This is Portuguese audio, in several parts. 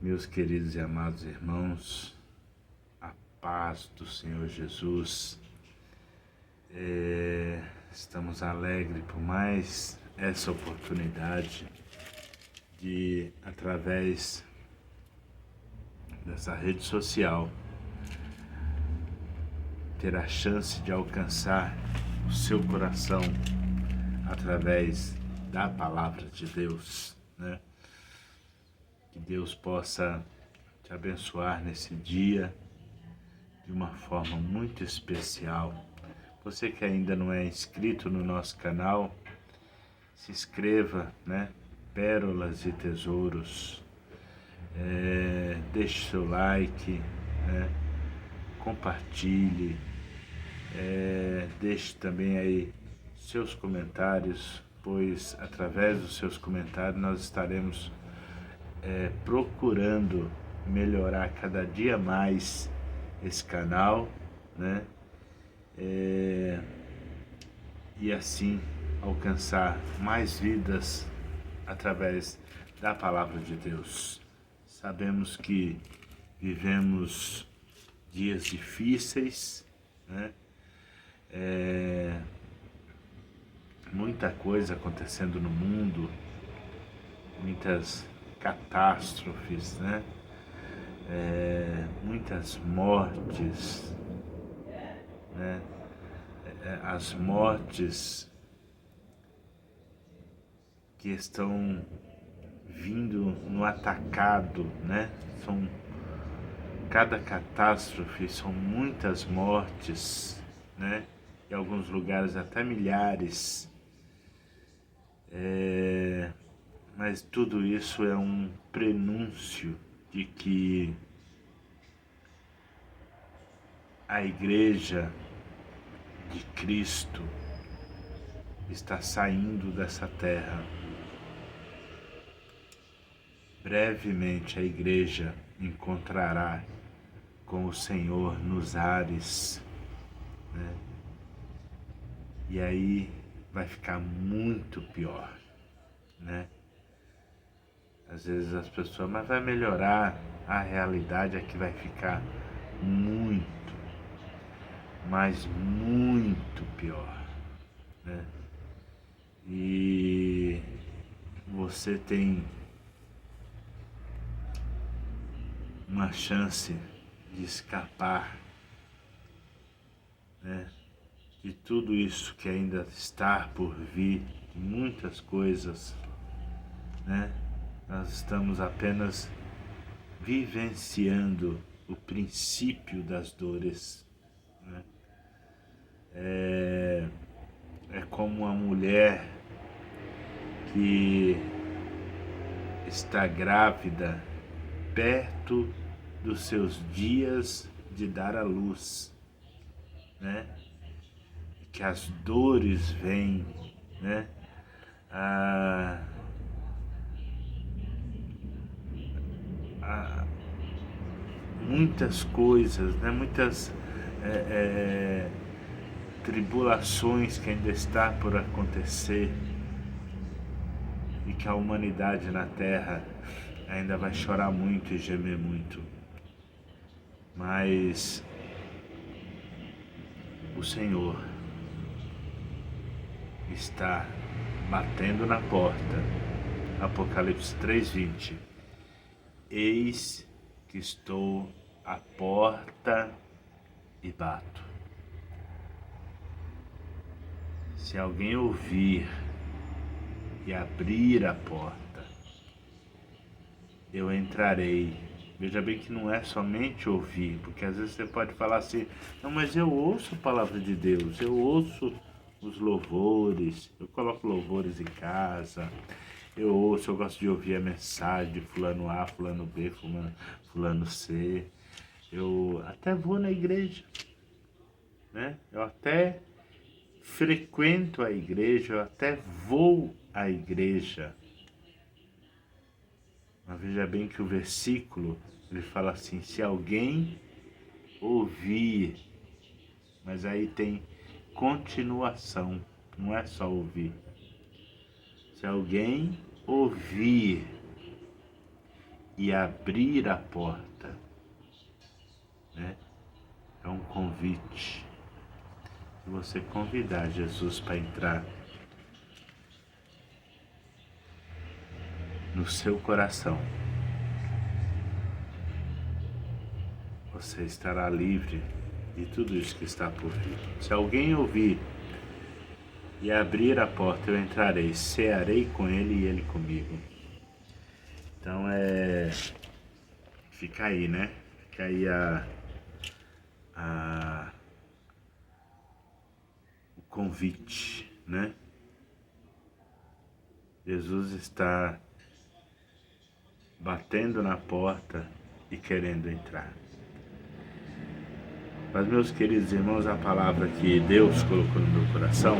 Meus queridos e amados irmãos, a paz do Senhor Jesus. Estamos alegres por mais essa oportunidade de, através dessa rede social, ter a chance de alcançar o seu coração através da palavra de Deus, né? Que Deus possa te abençoar nesse dia de uma forma muito especial. Você que ainda não é inscrito no nosso canal, se inscreva, né? Pérolas e Tesouros. Deixe seu like, né? Compartilhe, deixe também aí seus comentários, pois através dos seus comentários nós estaremos procurando melhorar cada dia mais esse canal, né? E assim alcançar mais vidas através da palavra de Deus. Sabemos que vivemos dias difíceis, né? Muita coisa acontecendo no mundo, muitas catástrofes, né? Muitas mortes, né? As mortes que estão vindo no atacado, né? Cada catástrofe são muitas mortes, né? Em alguns lugares até milhares. Mas tudo isso é um prenúncio de que a Igreja de Cristo está saindo dessa terra. Brevemente a Igreja encontrará com o Senhor nos ares, né? E aí vai ficar muito pior, né? Às vezes as pessoas, mas vai melhorar. A realidade é que vai ficar muito, mas muito pior, né? E você tem uma chance de escapar, né? De tudo isso que ainda está por vir, de muitas coisas, né? Nós estamos apenas vivenciando o princípio das dores, né? É como uma mulher que está grávida perto dos seus dias de dar à luz, né? Que as dores vêm, né? Muitas coisas, né? Muitas tribulações que ainda está por acontecer e que a humanidade na Terra ainda vai chorar muito e gemer muito. Mas o Senhor está batendo na porta. Apocalipse 3:20. Eis que estou à porta e bato. Se alguém ouvir e abrir a porta, eu entrarei. Veja bem que não é somente ouvir, porque às vezes você pode falar assim, não, mas eu ouço a palavra de Deus, eu ouço os louvores, eu coloco louvores em casa, eu ouço, eu gosto de ouvir a mensagem de fulano A, fulano B, fulano C, eu até vou na igreja, né? Eu até frequento a igreja, eu até vou à igreja. Mas veja bem que o versículo, ele fala assim, se alguém ouvir, mas aí tem continuação, não é só ouvir. Se alguém ouvir e abrir a porta, né? É um convite. Se você convidar Jesus para entrar no seu coração, você estará livre de tudo isso que está por vir. Se alguém ouvir e abrir a porta, eu entrarei, cearei com ele e ele comigo. Então fica aí, né? Fica aí o convite, né? Jesus está batendo na porta e querendo entrar. Mas, meus queridos irmãos, a palavra que Deus colocou no meu coração,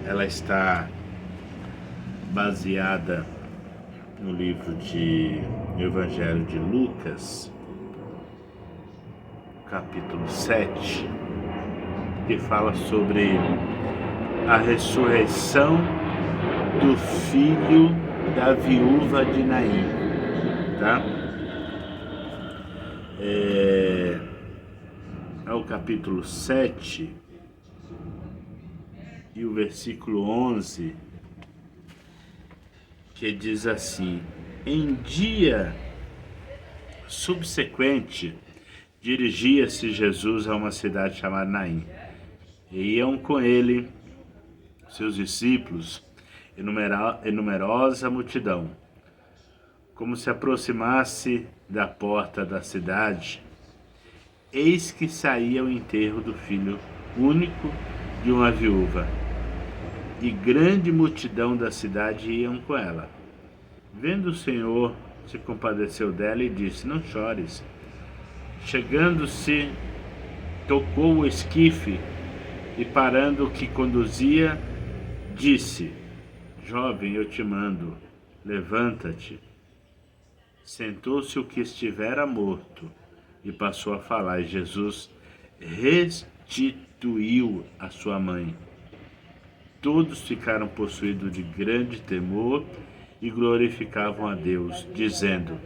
ela está baseada no livro de Evangelho de Lucas, capítulo 7, que fala sobre a ressurreição do filho da viúva de Naim, tá? É o capítulo 7 e o versículo 11, que diz assim: em dia subsequente, dirigia-se Jesus a uma cidade chamada Naim, e iam com ele seus discípulos e numerosa multidão. Como se aproximasse da porta da cidade, eis que saía o enterro do filho único de uma viúva, e grande multidão da cidade iam com ela. Vendo o Senhor, se compadeceu dela e disse: não chores. Chegando-se, tocou o esquife e, parando o que conduzia, disse: jovem, eu te mando, levanta-te. Sentou-se o que estivera morto e passou a falar, e Jesus restituiu a sua mãe. Todos ficaram possuídos de grande temor e glorificavam a Deus, dizendo: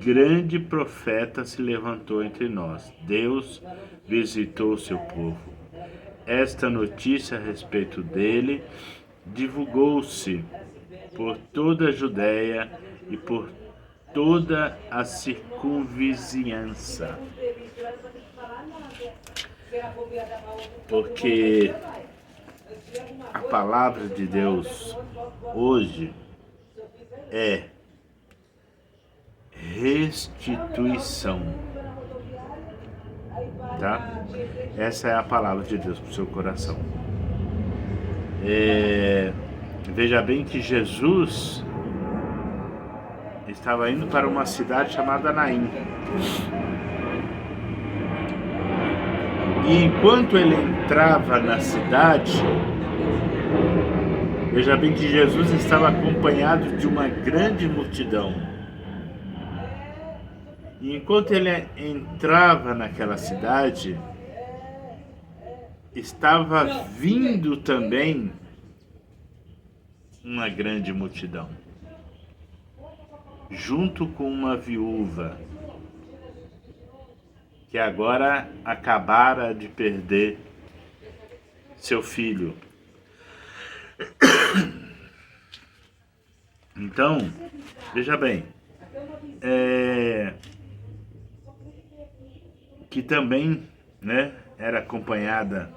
grande profeta se levantou entre nós. Deus visitou o seu povo. Esta notícia a respeito dele divulgou-se por toda a Judéia e por toda a circunvizinhança. Porque a palavra de Deus hoje é restituição, tá? Essa é a palavra de Deus para o seu coração. Veja bem que Jesus estava indo para uma cidade chamada Naim. E enquanto ele entrava na cidade, veja bem que Jesus estava acompanhado de uma grande multidão. E enquanto ele entrava naquela cidade, estava vindo também uma grande multidão, junto com uma viúva, que agora acabara de perder seu filho. Então, veja bem, que também, né, era acompanhada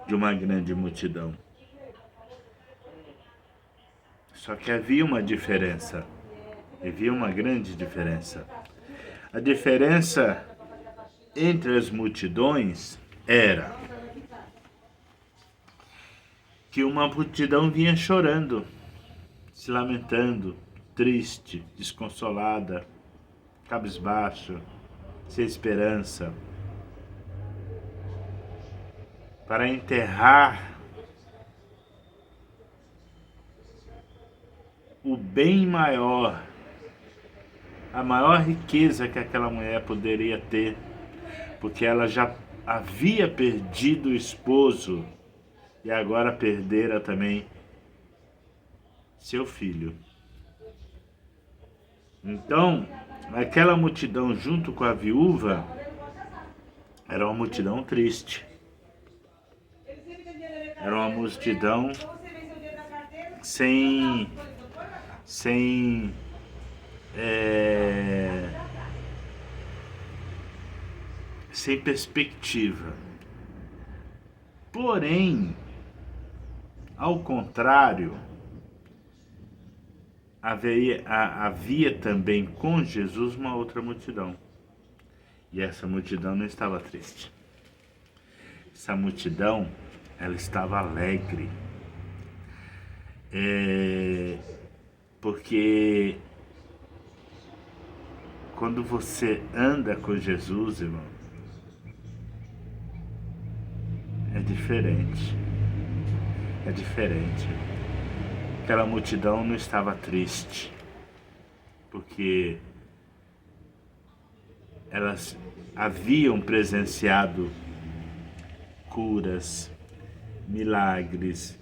de uma grande multidão. Só que havia uma diferença, havia uma grande diferença. A diferença entre as multidões era que uma multidão vinha chorando, se lamentando, triste, desconsolada, cabisbaixo, sem esperança, para enterrar o bem maior, a maior riqueza que aquela mulher poderia ter, porque ela já havia perdido o esposo e agora perdera também seu filho. Então, aquela multidão junto com a viúva era uma multidão triste. Era uma multidão sem, sem, é, sem perspectiva. Porém, ao contrário, havia também com Jesus uma outra multidão. E essa multidão não estava triste. Essa multidão, ela estava alegre. Porque quando você anda com Jesus, irmão, é diferente. É diferente. Aquela multidão não estava triste, porque elas haviam presenciado curas, milagres,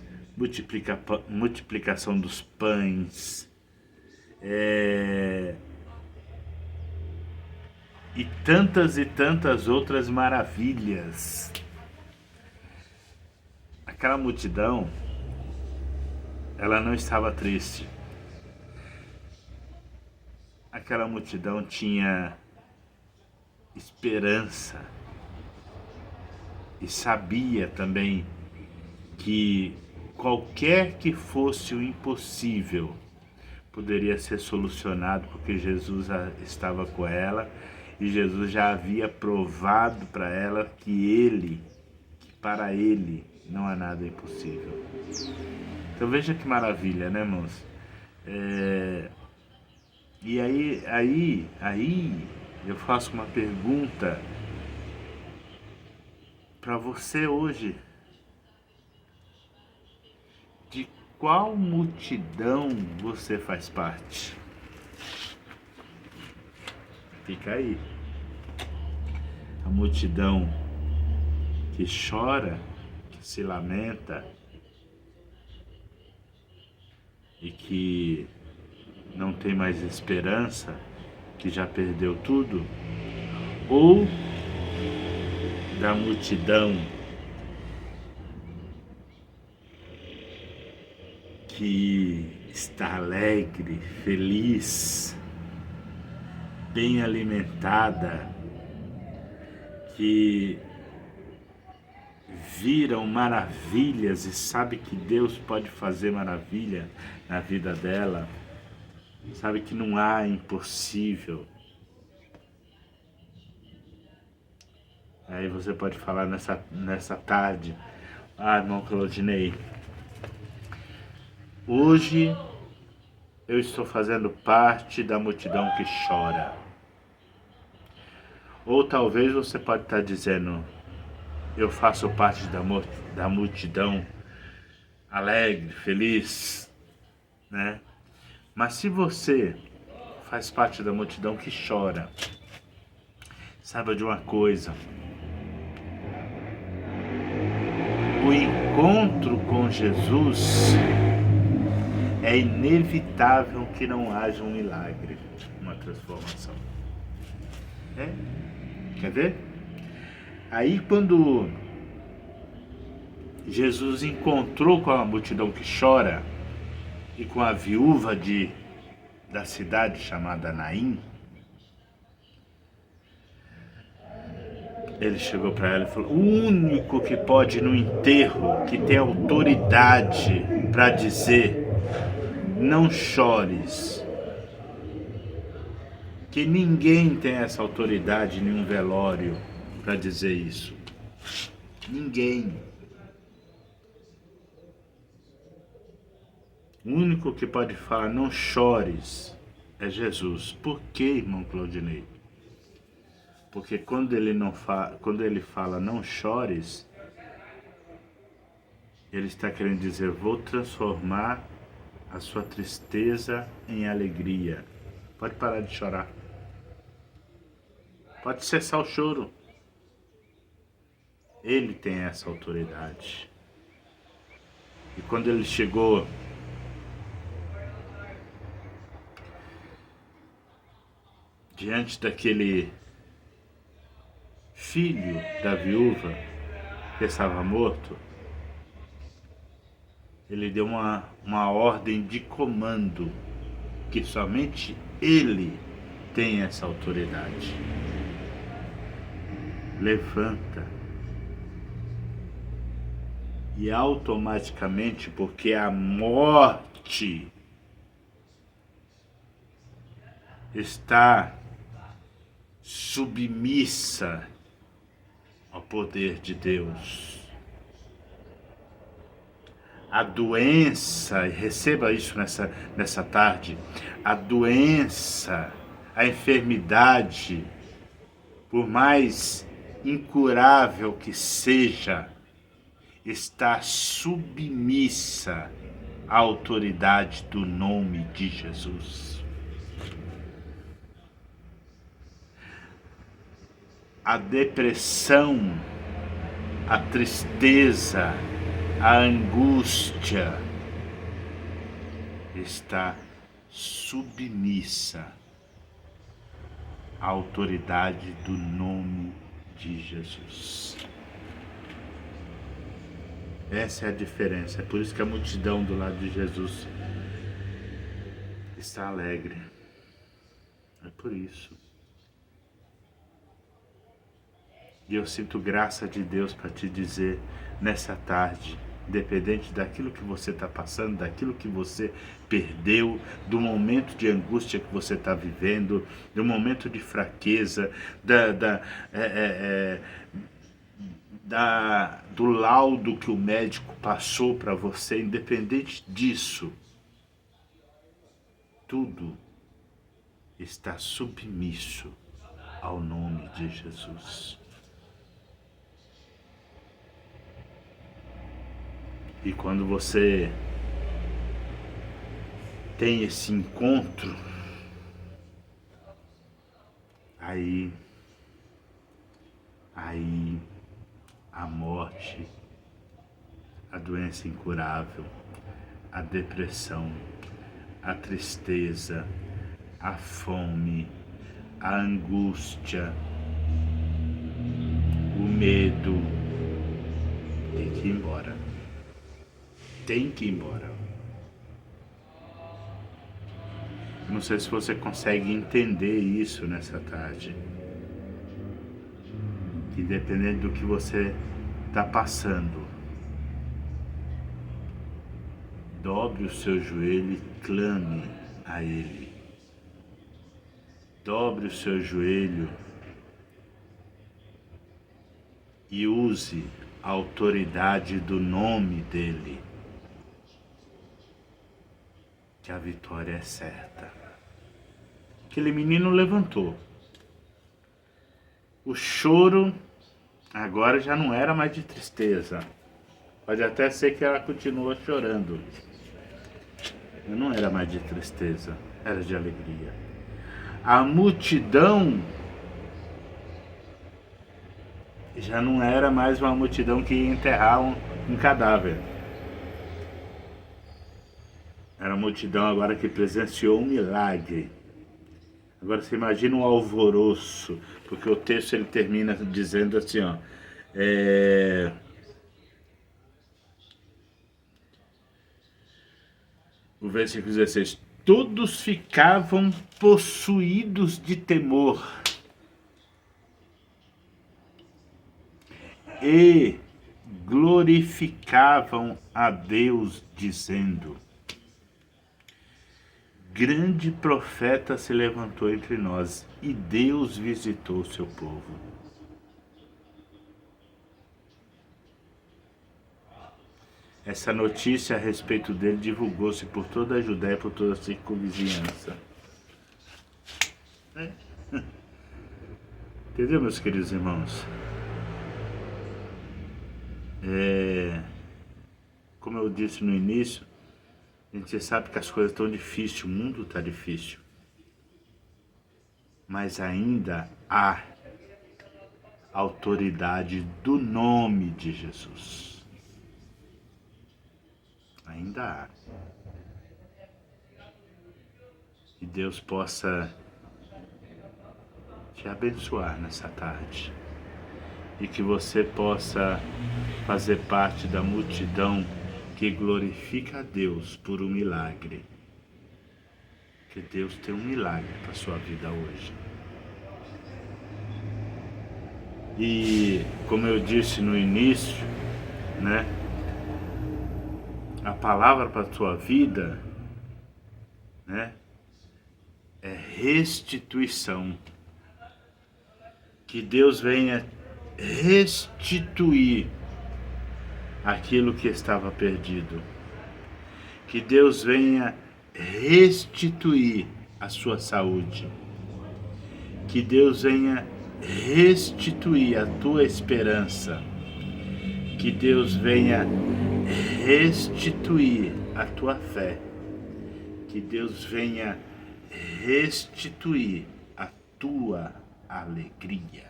multiplicação dos pães, e tantas outras maravilhas. Aquela multidão, ela não estava triste. Aquela multidão tinha esperança e sabia também que qualquer que fosse o impossível poderia ser solucionado, porque Jesus estava com ela e Jesus já havia provado para ela que para ele não há nada impossível. Então veja que maravilha, né, irmãos? E aí eu faço uma pergunta para você hoje. De qual multidão você faz parte? Fica aí. A multidão que chora, que se lamenta e que não tem mais esperança, que já perdeu tudo, ou da multidão que está alegre, feliz, bem alimentada, que viram maravilhas e sabe que Deus pode fazer maravilha na vida dela, sabe que não há impossível. Aí você pode falar nessa tarde: irmão Claudinei, hoje eu estou fazendo parte da multidão que chora. Ou talvez você pode estar dizendo: eu faço parte da multidão alegre, feliz, né? Mas se você faz parte da multidão que chora, saiba de uma coisa: o encontro com Jesus é inevitável que não haja um milagre, uma transformação. Quer ver? Aí quando Jesus encontrou com a multidão que chora e com a viúva da cidade chamada Naim, ele chegou para ela e falou: o único que pode ir no enterro, que tem autoridade para dizer não chores, que ninguém tem essa autoridade em nenhum velório para dizer isso. Ninguém. O único que pode falar não chores é Jesus. Por que, irmão Claudinei? Porque quando ele fala não chores, ele está querendo dizer: vou transformar a sua tristeza em alegria. Pode parar de chorar. Pode cessar o choro. Ele tem essa autoridade. E quando ele chegou diante daquele filho da viúva que estava morto, ele deu uma ordem de comando, que somente ele tem essa autoridade. Levanta. E automaticamente, porque a morte está submissa ao poder de Deus. A doença, e receba isso nessa tarde, a doença, a enfermidade, por mais incurável que seja, está submissa à autoridade do nome de Jesus. A depressão, a tristeza, a angústia está submissa à autoridade do nome de Jesus. Essa é a diferença. É por isso que a multidão do lado de Jesus está alegre. É por isso. E eu sinto graça de Deus para te dizer nessa tarde, independente daquilo que você está passando, daquilo que você perdeu, do momento de angústia que você está vivendo, do momento de fraqueza, do laudo que o médico passou para você, independente disso, tudo está submisso ao nome de Jesus. E quando você tem esse encontro, aí a morte, a doença incurável, a depressão, a tristeza, a fome, a angústia, o medo tem que ir embora. Tem que ir embora. Eu não sei se você consegue entender isso nessa tarde. Que dependendo do que você está passando, dobre o seu joelho e clame a Ele. Dobre o seu joelho e use a autoridade do nome dEle, que a vitória é certa. Aquele menino levantou. O choro agora já não era mais de tristeza. Pode até ser que ela continuou chorando. Mas não era mais de tristeza, era de alegria. A multidão já não era mais uma multidão que ia enterrar um cadáver. Era uma multidão agora que presenciou um milagre. Agora você imagina um alvoroço, porque o texto ele termina dizendo assim, ó, o versículo 16, todos ficavam possuídos de temor e glorificavam a Deus, dizendo: grande profeta se levantou entre nós e Deus visitou o seu povo. Essa notícia a respeito dele divulgou-se por toda a Judéia e por toda a circunvizinhança. Entendeu, meus queridos irmãos? Como eu disse no início, a gente sabe que as coisas estão difíceis, o mundo está difícil. Mas ainda há autoridade do nome de Jesus. Ainda há. Que Deus possa te abençoar nessa tarde. E que você possa fazer parte da multidão que glorifica a Deus por um milagre. Que Deus tem um milagre para a sua vida hoje. E como eu disse no início, né? A palavra para a sua vida, né? É restituição. Que Deus venha restituir aquilo que estava perdido. Que Deus venha restituir a sua saúde. Que Deus venha restituir a tua esperança. Que Deus venha restituir a tua fé. Que Deus venha restituir a tua alegria.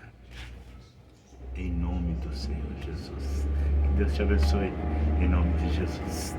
Em nome do Senhor Jesus. Que Deus te abençoe. Em nome de Jesus.